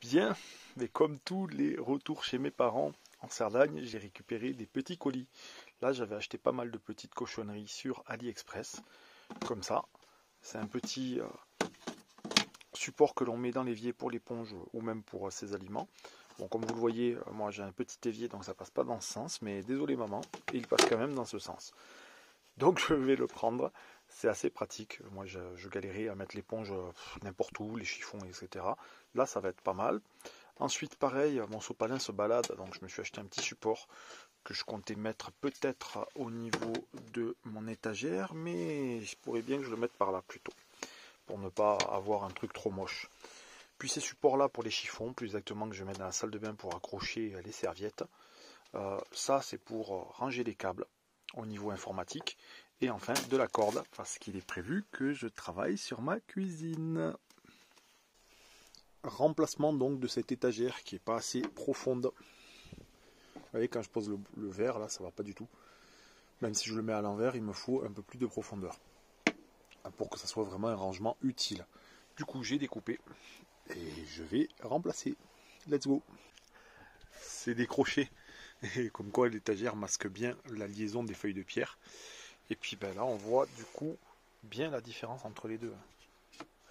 Bien, mais comme tous les retours chez mes parents en Cerdagne, j'ai récupéré des petits colis. Là, j'avais acheté pas mal de petites cochonneries sur AliExpress, comme ça. C'est un petit support que l'on met dans l'évier pour l'éponge ou même pour ses aliments. Bon, comme vous le voyez, moi j'ai un petit évier, donc ça passe pas dans ce sens, mais désolé maman, il passe quand même dans ce sens. Donc je vais le prendre, c'est assez pratique. Moi je galérais à mettre l'éponge n'importe où, les chiffons, etc. Là ça va être pas mal. Ensuite pareil, mon sopalin se balade, donc je me suis acheté un petit support que je comptais mettre peut-être au niveau de mon étagère, mais je pourrais bien que je le mette par là plutôt, pour ne pas avoir un truc trop moche. Puis ces supports-là pour les chiffons, plus exactement que je mets dans la salle de bain pour accrocher les serviettes. Ça c'est pour ranger les câbles au niveau informatique. Et enfin de la corde, parce qu'il est prévu que je travaille sur ma cuisine. Remplacement donc de cette étagère qui n'est pas assez profonde. Vous voyez, quand je pose le verre, là ça va pas du tout. Même si je le mets à l'envers, il me faut un peu plus de profondeur pour que ça soit vraiment un rangement utile. Du coup j'ai découpé et je vais remplacer. Let's go. C'est des crochets. Et comme quoi l'étagère masque bien la liaison des feuilles de pierre. Et puis ben là on voit du coup bien la différence entre les deux.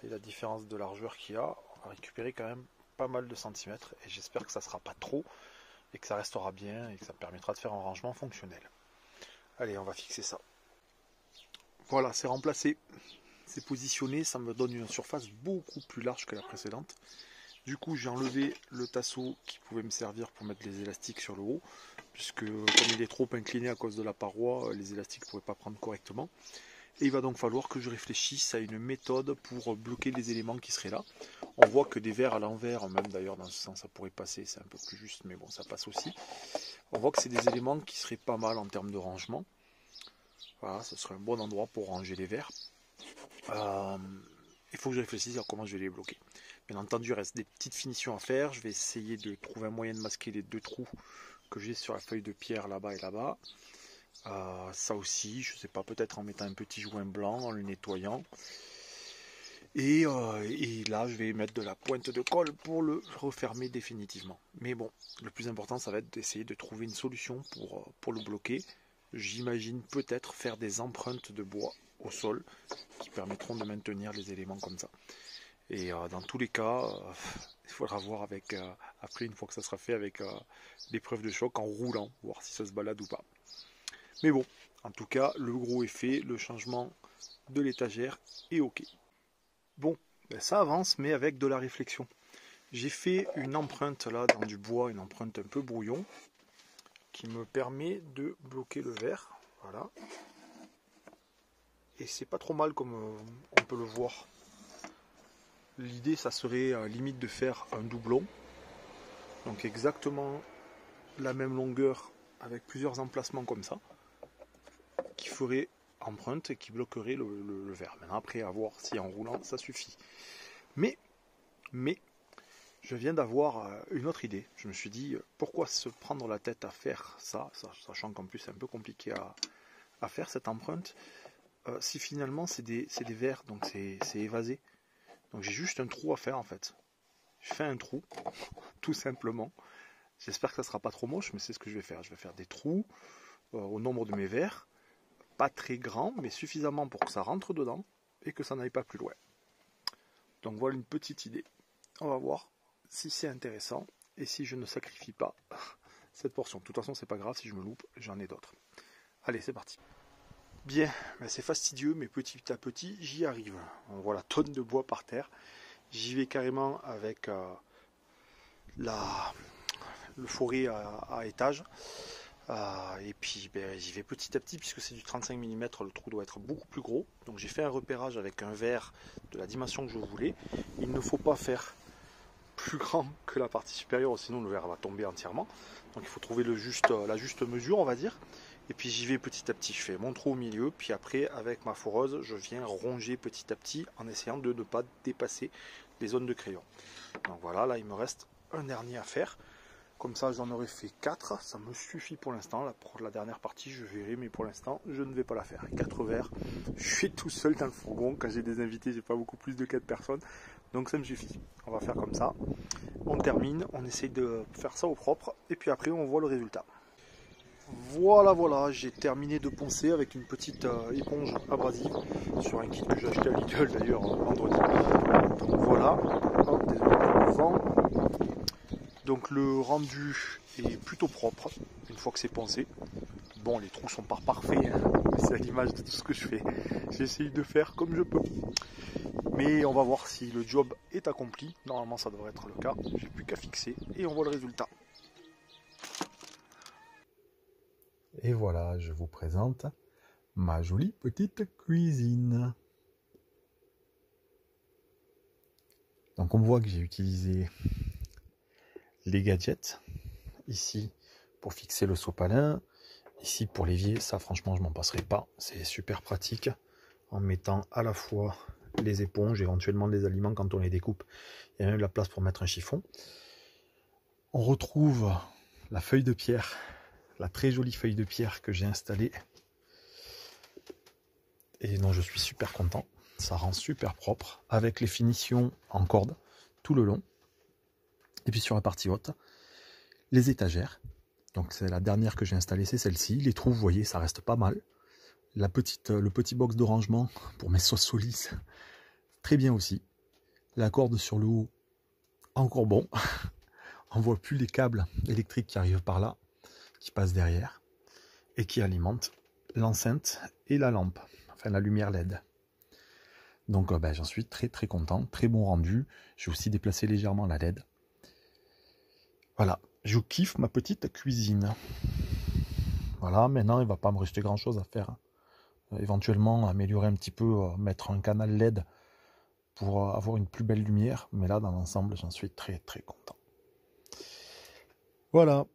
Et la différence de largeur qu'il y a, on va récupérer quand même pas mal de centimètres. Et j'espère que ça ne sera pas trop et que ça restera bien et que ça permettra de faire un rangement fonctionnel. Allez, on va fixer ça. Voilà, c'est remplacé. C'est positionné, ça me donne une surface beaucoup plus large que la précédente. Du coup, j'ai enlevé le tasseau qui pouvait me servir pour mettre les élastiques sur le haut, puisque comme il est trop incliné à cause de la paroi, les élastiques ne pourraient pas prendre correctement. Et il va donc falloir que je réfléchisse à une méthode pour bloquer les éléments qui seraient là. On voit que des verres à l'envers, même d'ailleurs dans ce sens ça pourrait passer, c'est un peu plus juste, mais bon ça passe aussi. On voit que c'est des éléments qui seraient pas mal en termes de rangement. Voilà, ce serait un bon endroit pour ranger les verres. Il faut que je réfléchisse à comment je vais les bloquer. Bien entendu, il reste des petites finitions à faire. Je vais essayer de trouver un moyen de masquer les deux trous que j'ai sur la feuille de pierre là-bas et là-bas. Ça aussi, je sais pas, peut-être en mettant un petit joint blanc, en le nettoyant. Et là, je vais mettre de la pointe de colle pour le refermer définitivement. Mais bon, le plus important, ça va être d'essayer de trouver une solution pour le bloquer. J'imagine peut-être faire des empreintes de bois au sol qui permettront de maintenir les éléments comme ça. Et dans tous les cas, il faudra voir avec, après, une fois que ça sera fait, avec l'épreuve de choc en roulant, voir si ça se balade ou pas. Mais bon, en tout cas, le gros est fait, le changement de l'étagère est ok. Bon, ben ça avance, mais avec de la réflexion. J'ai fait une empreinte là dans du bois, une empreinte un peu brouillon, qui me permet de bloquer le verre. Voilà. Et c'est pas trop mal comme on peut le voir. L'idée, ça serait limite de faire un doublon. Donc exactement la même longueur avec plusieurs emplacements comme ça, qui ferait empreinte et qui bloquerait le verre. Maintenant, après, à voir si en roulant, ça suffit. Mais, je viens d'avoir une autre idée. Je me suis dit, pourquoi se prendre la tête à faire ça, sachant qu'en plus c'est un peu compliqué à faire cette empreinte, si finalement c'est des verres, donc c'est évasé. Donc j'ai juste un trou à faire en fait. Je fais un trou, tout simplement. J'espère que ça sera pas trop moche, mais c'est ce que je vais faire. Je vais faire des trous au nombre de mes verres, pas très grands, mais suffisamment pour que ça rentre dedans et que ça n'aille pas plus loin. Donc voilà une petite idée. On va voir si c'est intéressant et si je ne sacrifie pas cette portion. De toute façon, c'est pas grave, si je me loupe, j'en ai d'autres. Allez, c'est parti. Bien, ben c'est fastidieux, mais petit à petit, j'y arrive. On voit la tonne de bois par terre. J'y vais carrément avec le forêt à étage. Et puis ben, j'y vais petit à petit, puisque c'est du 35 mm, le trou doit être beaucoup plus gros. Donc j'ai fait un repérage avec un verre de la dimension que je voulais. Il ne faut pas faire plus grand que la partie supérieure, sinon le verre va tomber entièrement. Donc il faut trouver la juste mesure, on va dire. Et puis j'y vais petit à petit, je fais mon trou au milieu, puis après avec ma foreuse, je viens ronger petit à petit en essayant de ne pas dépasser les zones de crayon. Donc voilà, là il me reste un dernier à faire. Comme ça j'en aurais fait 4, ça me suffit pour l'instant. Pour la dernière partie je verrai, mais pour l'instant je ne vais pas la faire. 4 verres, je suis tout seul dans le fourgon. Quand j'ai des invités, j'ai pas beaucoup plus de 4 personnes. Donc ça me suffit. On va faire comme ça. on termine, on essaye de faire ça au propre et puis après on voit le résultat. Voilà, j'ai terminé de poncer avec une petite éponge abrasive sur un kit que j'ai acheté à Lidl d'ailleurs vendredi. Donc voilà, hop, désolé pour le vent. Donc le rendu est plutôt propre une fois que c'est poncé. Bon, les trous sont pas parfaits, hein, c'est à l'image de tout ce que je fais. J'essaye de faire comme je peux. Mais on va voir si le job est accompli. Normalement ça devrait être le cas. J'ai plus qu'à fixer et on voit le résultat. Et voilà, je vous présente ma jolie petite cuisine. Donc on voit que j'ai utilisé les gadgets. Ici pour fixer le sopalin. Ici pour l'évier, ça franchement je m'en passerai pas. C'est super pratique en mettant à la fois les éponges, éventuellement les aliments quand on les découpe. Il y a même de la place pour mettre un chiffon. On retrouve la feuille de pierre, la très jolie feuille de pierre que j'ai installée et dont je suis super content. Ça rend super propre avec les finitions en corde tout le long. Et puis sur la partie haute, les étagères. Donc c'est la dernière que j'ai installée, c'est celle-ci. Les trous, vous voyez, ça reste pas mal. Le petit box de rangement pour mes sauces solis, très bien aussi. La corde sur le haut, encore bon. On voit plus les câbles électriques qui arrivent par là, qui passent derrière et qui alimentent l'enceinte et la lampe, enfin la lumière LED. Donc j'en suis très content, très bon rendu. J'ai aussi déplacé légèrement la LED. Voilà, je kiffe ma petite cuisine. Voilà, maintenant il ne va pas me rester grand chose à faire. Éventuellement améliorer un petit peu, mettre un canal LED pour avoir une plus belle lumière. Mais là, dans l'ensemble, j'en suis très content. Voilà.